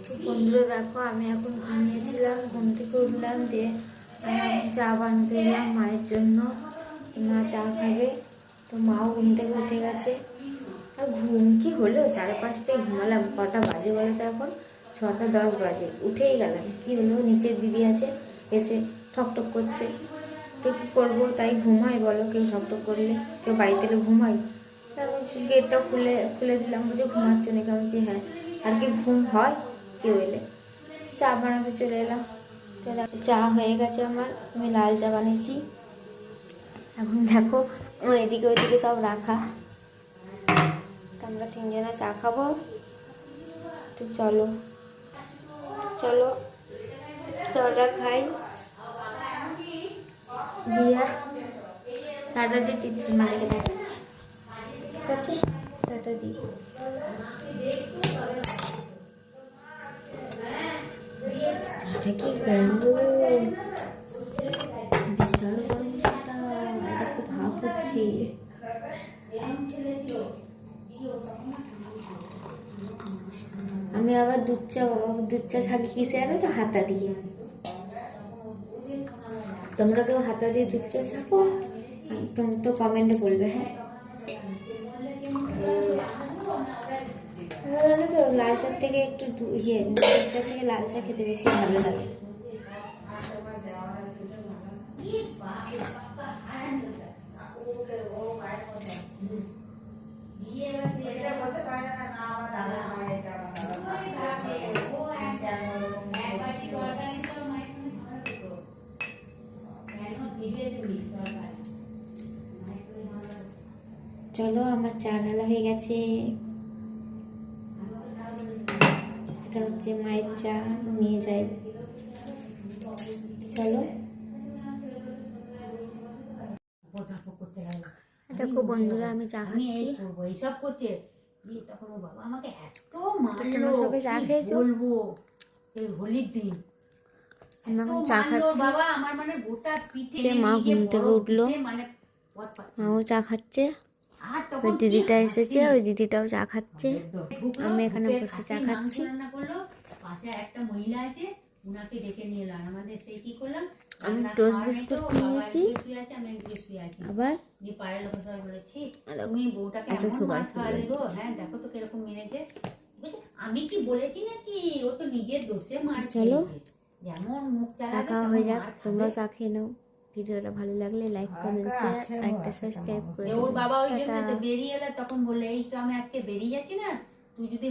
তো বন্ধুরা দেখো, আমি এখন ঘুমিয়েছিলাম, ঘুম থেকে উঠলাম, দিয়ে চা বানাতে এলাম মায়ের জন্য। মা চা খাবে, তো মাও ঘুম থেকে উঠে গেছে। আর ঘুম কি হলো, 5:30টায় ঘুমালাম। কটা বাজে বলো তো এখন? 6:10 বাজে। উঠেই গেলাম, কি হলো, নিচের দিদি আছে, এসে ঠকঠক করছে। তো কী করবো, তাই ঘুমাই বলো? কেউ ঠকঠক করলে, কেউ বাড়িতে এলে ঘুমাই। তারপর গেটটা খুলে দিলাম, বুঝে ঘুমাচ্ছ না কেমন? যে হ্যাঁ, আর কি ঘুম হয় কেউ এলে? চা বানাতে চলে এলাম। চা হয়ে গেছে আমার, আমি লাল চা বানিয়েছি। এখন দেখো এদিকে ওইদিকে সব রাখা, তো আমরা 3জনে চা খাবো। তো চলো চলো চাটা খাই। দিয়া চাটা দিয়ে তিতলি মালিকে দেখাচ্ছি, ঠিক আছে? চাটা দিই। চাটা কি করবো, বিশাল গরম চাটা, এটা খুব ভাব হচ্ছে। আমি আবার দুধ চা ছাড়ি কিসে জানো তো? হাতা দিয়ে। তোমরা কেউ হাতা দিয়ে দুধ চা ছাপো? তুমি তো কমেন্টে বলবে। হ্যাঁ, জানো তো লাল চার থেকে একটু দুধ চা থেকে লাল চা খেতে বেশি ভালো লাগে। চলো, আমার চা ঢালা হয়ে গেছে। এটা হচ্ছে মায়ের চা, নিয়ে যাই। চলো, দেখো বন্ধুরা, আমি চা খাচ্ছি। এইসব করছে, তখন ও বাবা আমাকে এত তোমরা সবাই চা খেয়েছো? বলবো এই হোলির দিন আমি এখন চা খাচ্ছি। বাবা আমার মানে গোটা পিঠে মা ঘুম থেকে উঠলো, মানে মাও চা খাচ্ছে। ওই দিদিটা এসেছে, ওই দিদিটাও চা খাচ্ছে। আমি এখানে বসে চা খাচ্ছি। রান্না করলো, পাশে একটা মহিলা আছে, উনাকে ডেকে নিয়ে এলাম। আমাদের সেই কি করলাম, আমি টোস্ট বিস্কুট নিয়েছি, আবার তুমি বউটাকে এমন মার খাওয়ালে গো। হ্যাঁ, দেখো তো কিরকম মেরেছে। আমি কি বলেছি নাকি? ও তো নিজের দোষে মার। চলো, যেমন মুখ চা খাওয়া হয়ে যাক, তোমরাও চা খেয়ে নাও। ভিডিওটা ভালো লাগলে লাইক, কমেন্ট, শেয়ার, একটা সাবস্ক্রাইব করে ওর বাবা ওই জন্য বেরিয়ে এলে, তখন বললে এই তো আমি আজকে বেরিয়ে যাচ্ছি না, তুই যদি